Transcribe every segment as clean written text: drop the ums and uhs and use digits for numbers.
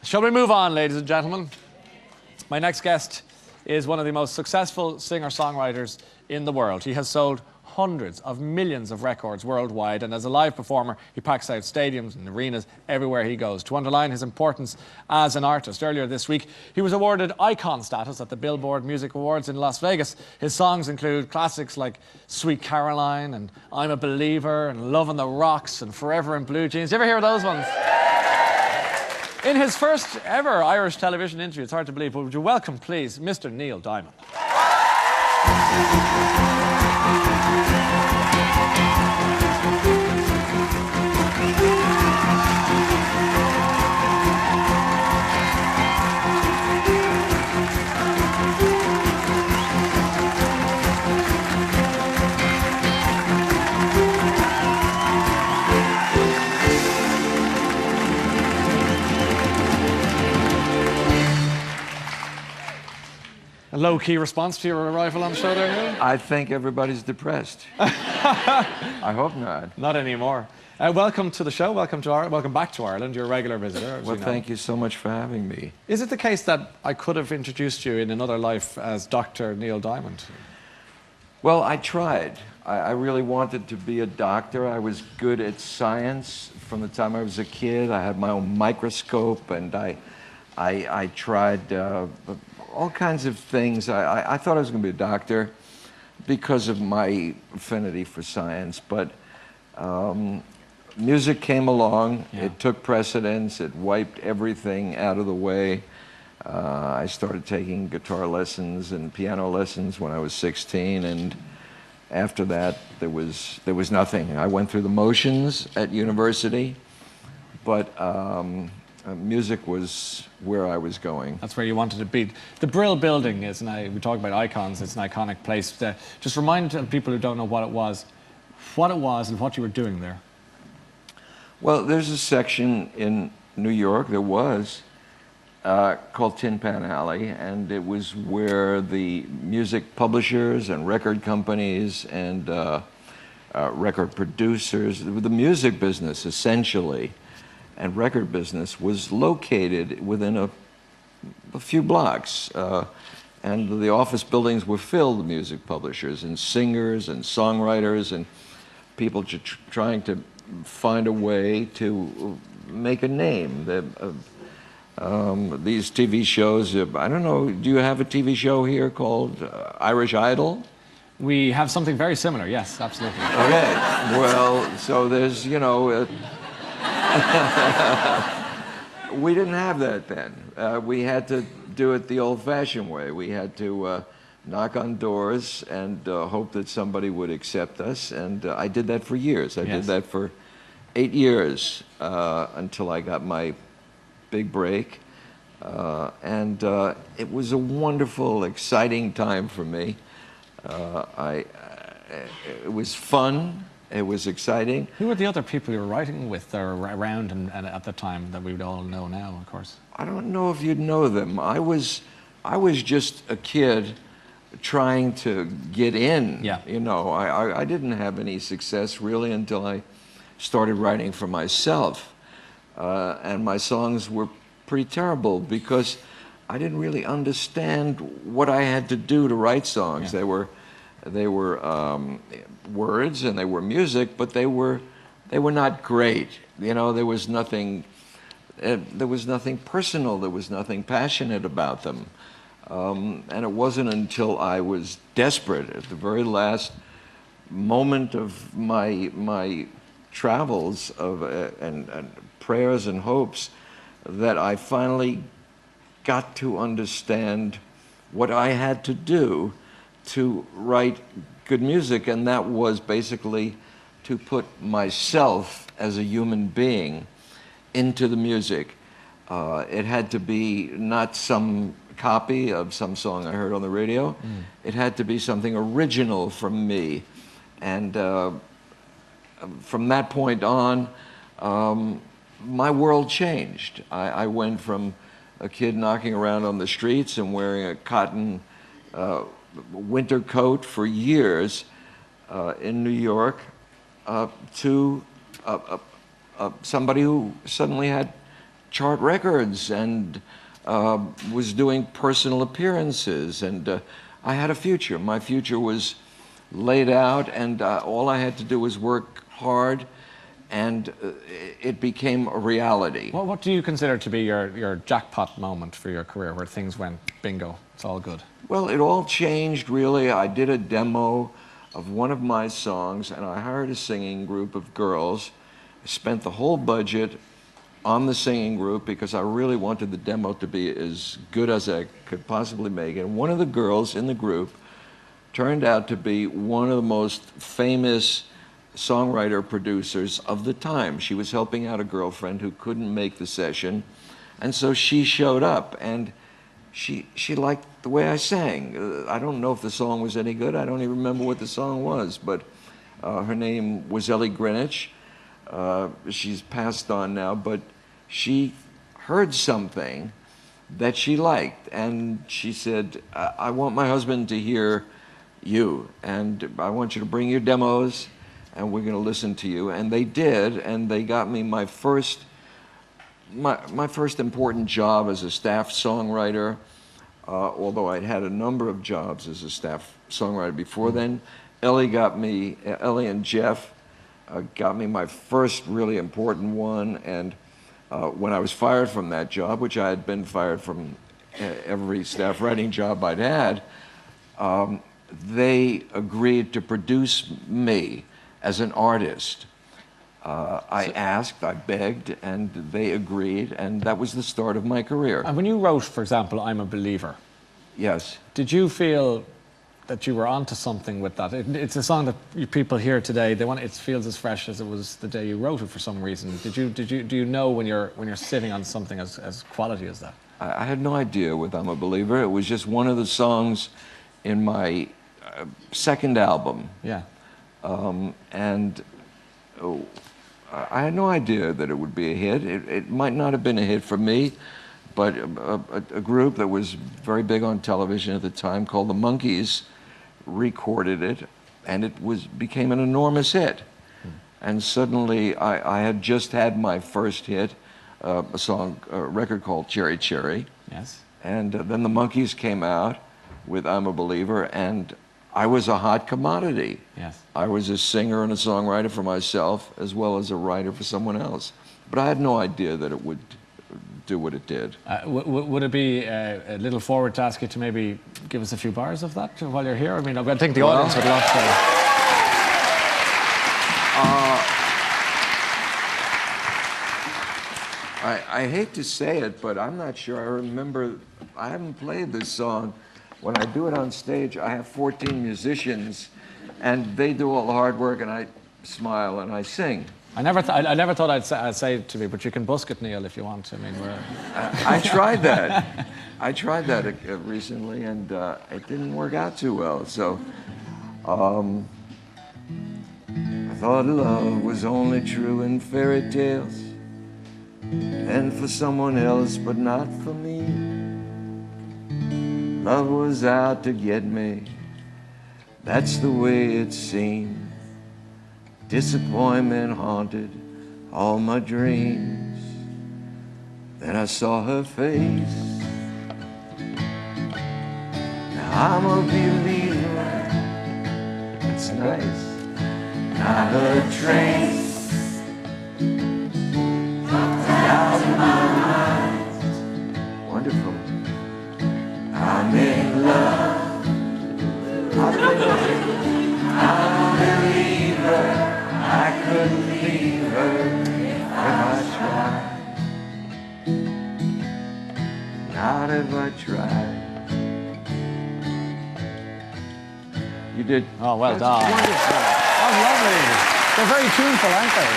Shall we move on, ladies and gentlemen? My next guest is one of the most successful singer-songwriters in the world. He has sold hundreds of millions of records worldwide, and as a live performer, he packs out stadiums and arenas everywhere he goes. To underline his importance as an artist, earlier this week, he was awarded icon status at the Billboard Music Awards in Las Vegas. His songs include classics like Sweet Caroline and I'm a Believer and Love on the Rocks and Forever in Blue Jeans. You ever hear those ones? In his first ever Irish television interview, it's hard to believe, but would you welcome, please, Mr. Neil Diamond. A low-key response to your arrival on the show there, Neil? I think everybody's depressed. I hope not. Not anymore. Welcome to the show. Welcome back to Ireland. You're a regular visitor. Well, thank you so much for having me. Is it the case that I could have introduced you in another life as Dr. Neil Diamond? Well, I tried. I really wanted to be a doctor. I was good at science from the time I was a kid. I had my own microscope, and I tried all kinds of things. I thought I was going to be a doctor because of my affinity for science, but music came along. Yeah. It took precedence. It wiped everything out of the way. I started taking guitar lessons and piano lessons when I was 16, and after that there was nothing. I went through the motions at university, but music was where I was going. That's where you wanted to be. The Brill Building is, we talk about icons, it's an iconic place. Just remind people who don't know what it was and what you were doing there. Well, there's a section in New York, there was, called Tin Pan Alley, and it was where the music publishers and record companies and record producers, the music business essentially, and record business was located within a few blocks. And the office buildings were filled with music publishers and singers and songwriters and people trying to find a way to make a name. These TV shows, I don't know, do you have a TV show here called Irish Idol? We have something very similar, yes, absolutely. Okay, well, so there's, you know, we didn't have that then. We had to do it the old-fashioned way. We had to knock on doors and hope that somebody would accept us, and I did that for years. I did that for 8 years until I got my big break, and it was a wonderful, exciting time for me. It was fun. It was exciting. Who were the other people you were writing with or around and at the time that we would all know now, of course? I don't know if you'd know them. I was just a kid trying to get in. Yeah. You know, I didn't have any success really until I started writing for myself. And my songs were pretty terrible because I didn't really understand what I had to do to write songs. Yeah. They were words and they were music, but they were not great. You know, there was nothing personal, there was nothing passionate about them. And it wasn't until I was desperate at the very last moment of my travels and prayers and hopes that I finally got to understand what I had to do to write good music, and that was basically to put myself as a human being into the music. It had to be not some copy of some song I heard on the radio. It had to be something original from me. And from that point on, my world changed. I went from a kid knocking around on the streets and wearing a cotton winter coat for years in New York to somebody who suddenly had chart records and was doing personal appearances, and I had a future. My future was laid out, and all I had to do was work hard, and it became a reality. Well, what do you consider to be your jackpot moment for your career, where things went bingo, it's all good? Well, it all changed, really. I did a demo of one of my songs, and I hired a singing group of girls. I spent the whole budget on the singing group because I really wanted the demo to be as good as I could possibly make it. And one of the girls in the group turned out to be one of the most famous songwriter producers of the time. She was helping out a girlfriend who couldn't make the session, and so she showed up, and she liked the way I sang. I don't know if the song was any good. I don't even remember what the song was, but her name was Ellie Greenwich. She's passed on now, but she heard something that she liked, and she said, I want my husband to hear you, and I want you to bring your demos, and we're going to listen to you. And they did, and they got me my first important job as a staff songwriter, although I'd had a number of jobs as a staff songwriter before then. Ellie and Jeff got me my first really important one, and when I was fired from that job, which I had been fired from every staff writing job I'd had, they agreed to produce me as an artist. I asked, I begged, and they agreed, and that was the start of my career. And when you wrote, for example, I'm a Believer, yes, did you feel that you were onto something with that? It's a song that people hear today. It feels as fresh as it was the day you wrote it for some reason. Do you know when you're sitting on something as quality as that? I had no idea with I'm a Believer. It was just one of the songs in my second album. Yeah. And I had no idea that it would be a hit. It might not have been a hit for me, but a group that was very big on television at the time called the Monkees recorded it, and it became an enormous hit. And suddenly I had just had my first hit, a record called Cherry Cherry. Yes. And then the Monkees came out with I'm a Believer, and I was a hot commodity. Yes. I was a singer and a songwriter for myself as well as a writer for someone else. But I had no idea that it would do what it did. Would it be a little forward to ask you to maybe give us a few bars of that while you're here? I mean, I think the audience would love to. I hate to say it, but I'm not sure I remember. I haven't played this song. When I do it on stage, I have 14 musicians, and they do all the hard work, and I smile and I sing. I never thought I'd say it to me, but you can busk it, Neil, if you want. I mean, I tried that. I tried that recently, and it didn't work out too well. So I thought love was only true in fairy tales, and for someone else, but not for me. Love was out to get me. That's the way it seemed. Disappointment haunted all my dreams. Then I saw her face. Now I'm a believer. It's nice. Not a trace. Out of my mind. Wonderful. I'm in love. I'm a believer. I couldn't leave her if I tried. Not if I tried. You did. Oh, well That's done. Wonderful. Oh, lovely. They're very tuneful, aren't they?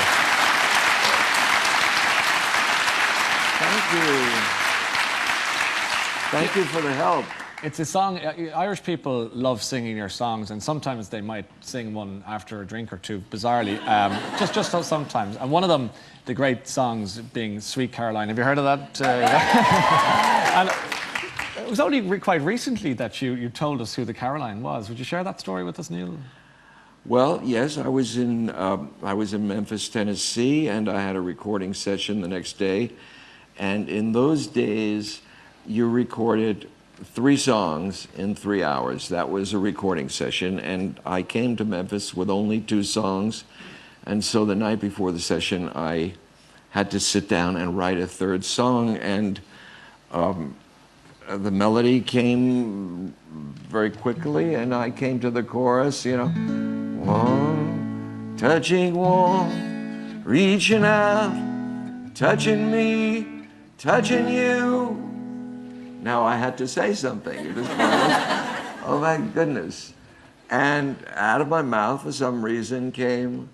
Thank you. Thank you for the help. It's a song, Irish people love singing your songs, and sometimes they might sing one after a drink or two, bizarrely, just sometimes. And one of them, the great songs being Sweet Caroline. Have you heard of that? And it was only quite recently that you told us who the Caroline was. Would you share that story with us, Neil? Well, yes, I was in Memphis, Tennessee, and I had a recording session the next day. And in those days, you recorded 3 songs in 3 hours. That was a recording session, and I came to Memphis with only 2 songs. And so the night before the session, I had to sit down and write a 3rd song, and the melody came very quickly, and I came to the chorus, you know, warm, touching warm, reaching out, touching me, touching you. Now I had to say something. It was oh my goodness. And out of my mouth, for some reason, came,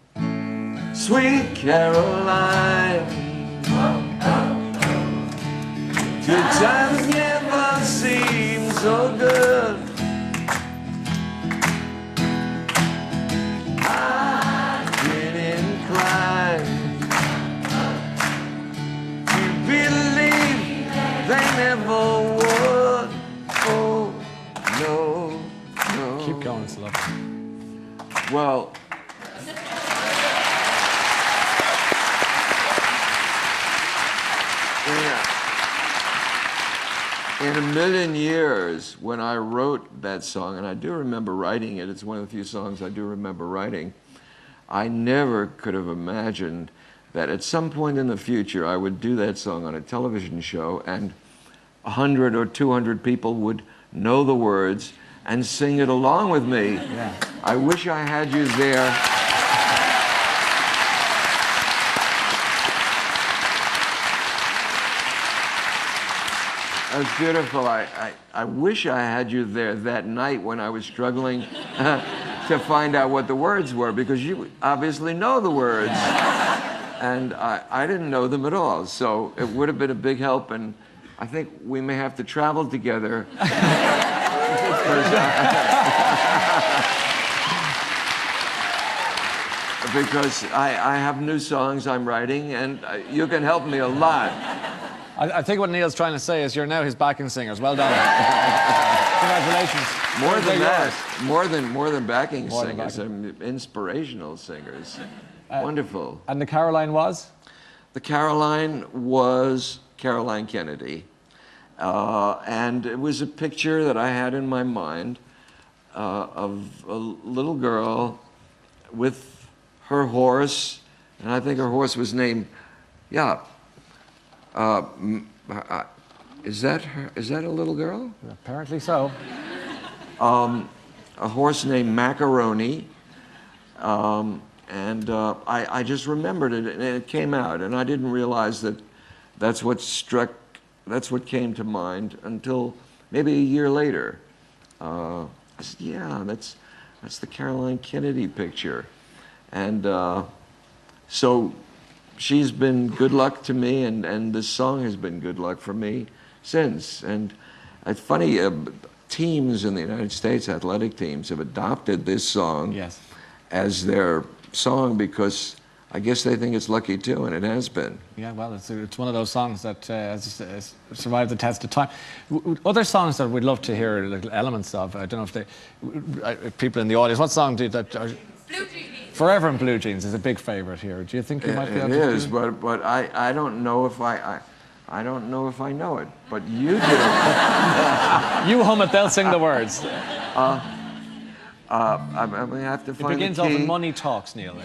Sweet Caroline. Good times never seem so good. I've been inclined to believe they never would. Oh, no, no. Keep going, it's lovely. Well, in a million years, when I wrote that song, and I do remember writing it, it's one of the few songs I do remember writing, I never could have imagined that at some point in the future I would do that song on a television show and 100 or 200 people would know the words and sing it along with me. Yeah. I wish I had you there. It was beautiful. I wish I had you there that night when I was struggling to find out what the words were, because you obviously know the words. And I didn't know them at all. So it would have been a big help, and I think we may have to travel together. Because I have new songs I'm writing, and you can help me a lot. I think what Neil's trying to say is you're now his backing singers. Well done. Congratulations. More than that. Yours. More than backing More than singers. backing. Inspirational singers. Wonderful. And the Caroline was? The Caroline was Caroline Kennedy. And it was a picture that I had in my mind of a little girl with her horse, and I think her horse was named, is that her? Is that a little girl? Apparently so. A horse named Macaroni, and I just remembered it, and it came out, and I didn't realize that that's what came to mind until maybe a year later. I said, yeah, that's the Caroline Kennedy picture, and so she's been good luck to me, and this song has been good luck for me since. And it's funny, teams in the United States, athletic teams, have adopted this song Yes. as their song because I guess they think it's lucky too, and it has been. Yeah, well, it's one of those songs that has survived the test of time. Other songs that we'd love to hear little elements of, I don't know if people in the audience, what song do that? Blue Jeans. Forever in Blue Jeans is a big favorite here. Do you think you might be able to do It is, but I don't know if I don't know if I know it, but you do. You hum it, they'll sing the words. I'm gonna have to find It begins the key. off in Money Talks, Neil.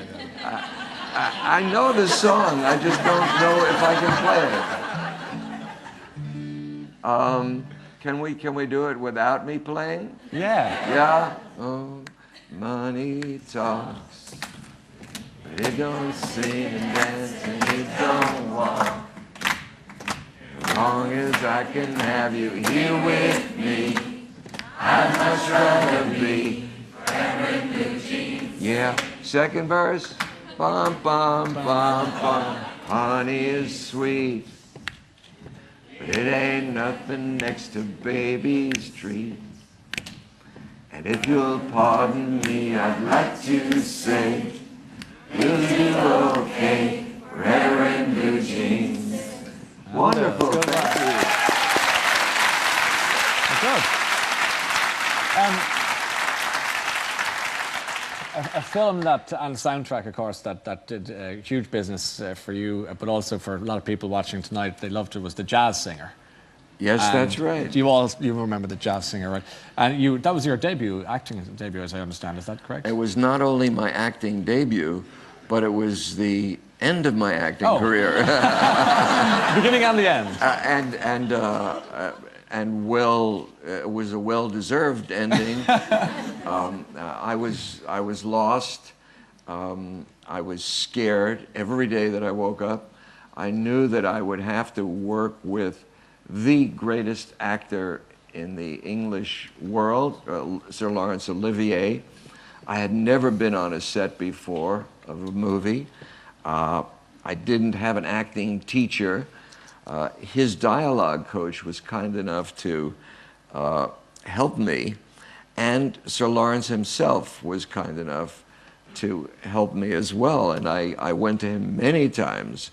I know the song, I just don't know if I can play it. Can we do it without me playing? Yeah. Yeah? Oh, money talks, but it don't sing and dance and it don't walk. As long as I can have you here with me, I'd much rather be forever in blue jeans. Yeah. Second verse. Bum, bum, bum, bum. Honey is sweet, but it ain't nothing next to baby's treat. And if you'll pardon me, I'd like to say we'll do okay forever in blue jeans. Wonderful, Good. thank you. Good. A film that and soundtrack, of course, that did huge business for you, but also for a lot of people watching tonight. They loved it. Was The Jazz Singer. Yes, And that's right. You remember The Jazz Singer, right? And that was your acting debut, as I understand. Is that correct? It was not only my acting debut, but it was the end of my acting career. Beginning and the end. And it was a well-deserved ending. I was lost. I was scared every day that I woke up. I knew that I would have to work with the greatest actor in the English world, Sir Laurence Olivier. I had never been on a set before of a movie. I didn't have an acting teacher. His dialogue coach was kind enough to help me, and Sir Laurence himself was kind enough to help me as well. And I went to him many times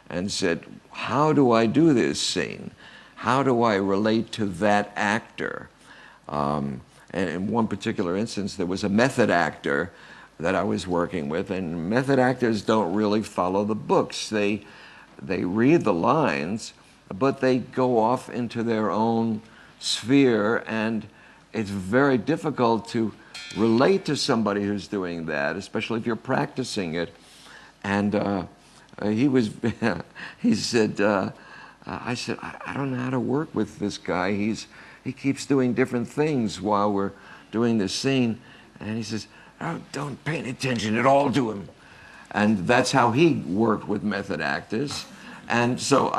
and said, how do I do this scene? How do I relate to that actor? And in one particular instance, there was a method actor that I was working with, and method actors don't really follow the books. They read the lines, but they go off into their own sphere, and it's very difficult to relate to somebody who's doing that, especially if you're practicing it. And he said, I said, I don't know how to work with this guy. He keeps doing different things while we're doing this scene. And he says, oh, don't pay any attention at all to him. And that's how he worked with method actors. And so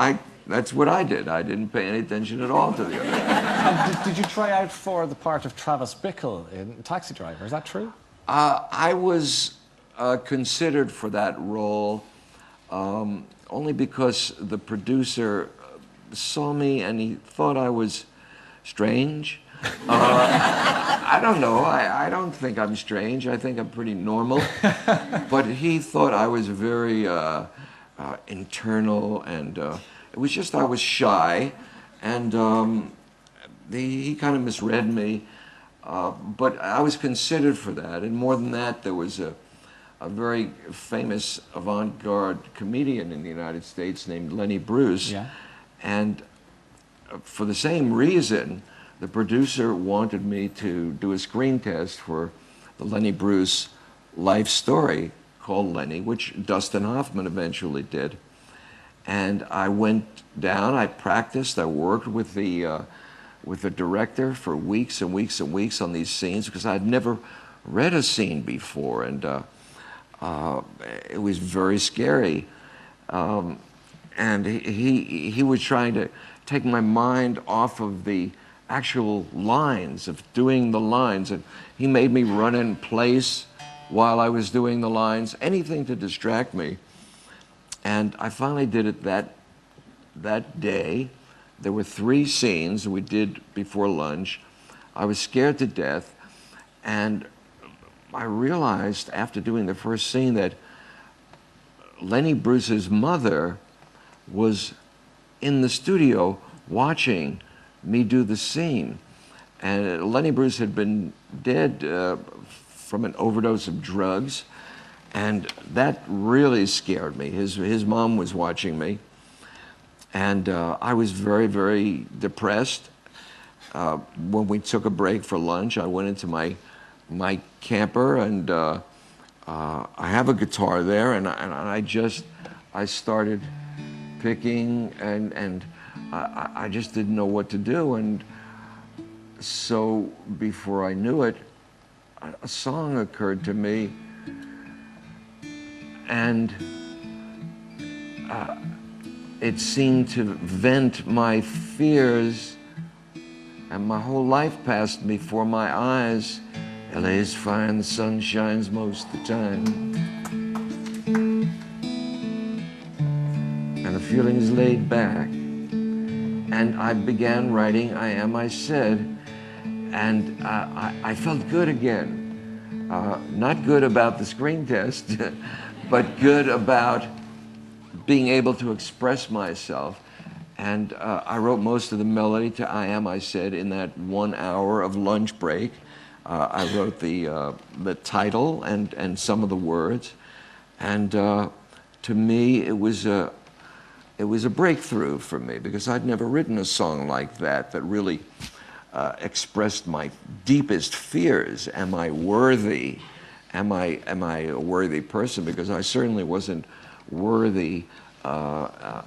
that's what I did. I didn't pay any attention at all to the other guy. And did you try out for the part of Travis Bickle in Taxi Driver? Is that true? I was considered for that role only because the producer saw me and he thought I was strange. I don't know. I don't think I'm strange. I think I'm pretty normal. But he thought I was very internal, and it was just I was shy, and he kind of misread me. But I was considered for that, and more than that, there was a very famous avant-garde comedian in the United States named Lenny Bruce. Yeah. And for the same reason, the producer wanted me to do a screen test for the Lenny Bruce life story called Lenny, which Dustin Hoffman eventually did. And I went down, I practiced, I worked with the director for weeks and weeks and weeks on these scenes because I'd never read a scene before, and it was very scary. And he was trying to take my mind off of the actual lines, of doing the lines, and he made me run in place while I was doing the lines, anything to distract me. And I finally did it that day. There were 3 scenes we did before lunch. I was scared to death, and I realized after doing the first scene that Lenny Bruce's mother was in the studio watching me do the scene. And Lenny Bruce had been dead from an overdose of drugs, and that really scared me. His mom was watching me, and I was very, very depressed. When we took a break for lunch, I went into my camper, and I have a guitar there, and I started picking, and I just didn't know what to do. And so before I knew it, a song occurred to me, and it seemed to vent my fears, and my whole life passed before my eyes. LA's fine, the sun shines most of the time, and the feeling is laid back. And I began writing I Am, I Said, and I felt good again. Not good about the screen test, but good about being able to express myself. And I wrote most of the melody to I Am, I Said in that 1 hour of lunch break. I wrote the title and some of the words, and to me it was a breakthrough for me, because I'd never written a song like that really expressed my deepest fears. Am I worthy? Am I a worthy person? Because I certainly wasn't worthy to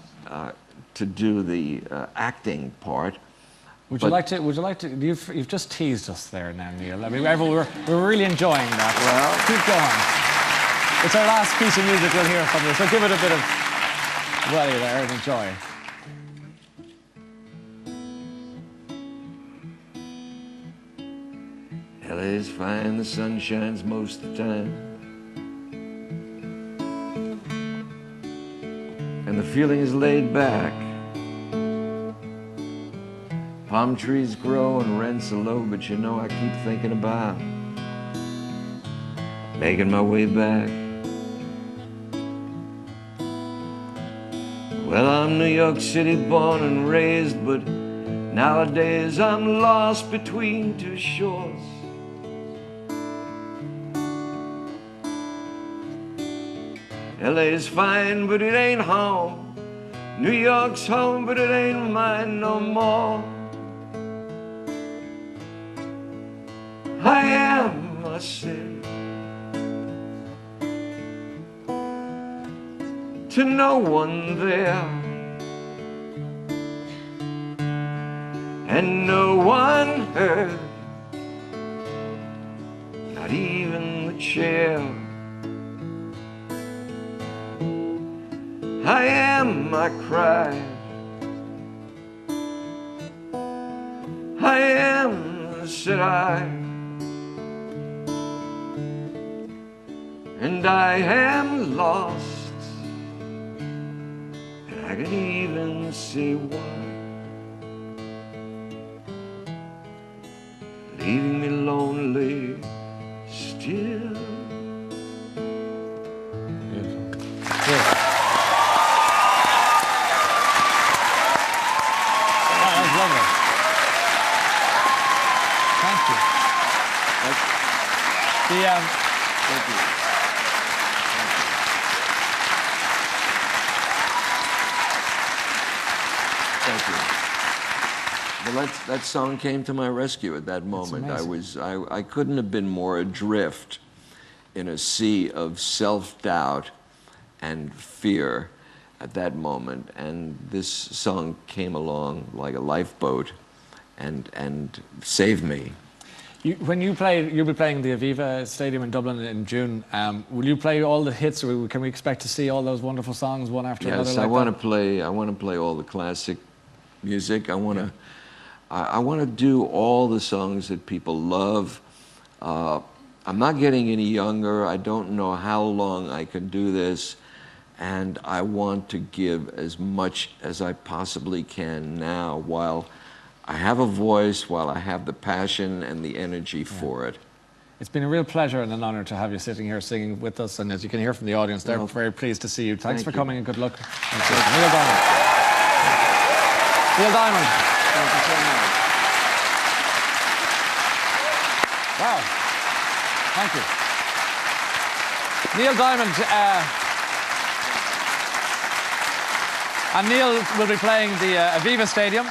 do the acting part. Would you like to? You've just teased us there now, Neil. I mean, we're really enjoying that. Well, keep going. It's our last piece of music we'll hear from you, so give it a bit of welly there and enjoy. LA's fine, the sun shines most of the time, and the feeling is laid back. Palm trees grow and rents are low, but you know I keep thinking about making my way back. Well, I'm New York City born and raised, but nowadays I'm lost between two shores. LA's fine, but it ain't home. New York's home, but it ain't mine no more. I am a sin to no one there, and no one heard, not even the chair. I am, I cried, I am, said I, and I am lost, and I can even see why, leaving me lonely still. Thank you. Well, that song came to my rescue at that moment. I couldn't have been more adrift in a sea of self-doubt and fear at that moment, and this song came along like a lifeboat and saved me. When you play, you'll be playing the Aviva Stadium in Dublin in June. Will you play all the hits, or can we expect to see all those wonderful songs one after another? Yes, I want to play all the classic music. I want to do all the songs that people love. I'm not getting any younger. I don't know how long I can do this, and I want to give as much as I possibly can now, while I have a voice, while I have the passion and the energy for it. It's been a real pleasure and an honor to have you sitting here singing with us, and as you can hear from the audience, they're very pleased to see you. Thanks for coming and good luck. Neil Diamond. Neil Diamond. Thank you so much. Wow. Thank you. Neil Diamond. And Neil will be playing the Aviva Stadium.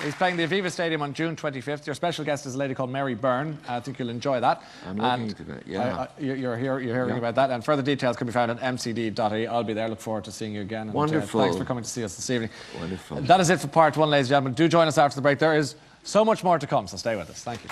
He's playing the Aviva Stadium on June 25th. Your special guest is a lady called Mary Byrne. I think you'll enjoy that. I'm looking to that, yeah. You're hearing about that, and further details can be found at mcd.ie. I'll be there. Look forward to seeing you again. And, wonderful. Thanks for coming to see us this evening. Wonderful. That is it for part one, ladies and gentlemen. Do join us after the break. There is so much more to come, so stay with us. Thank you.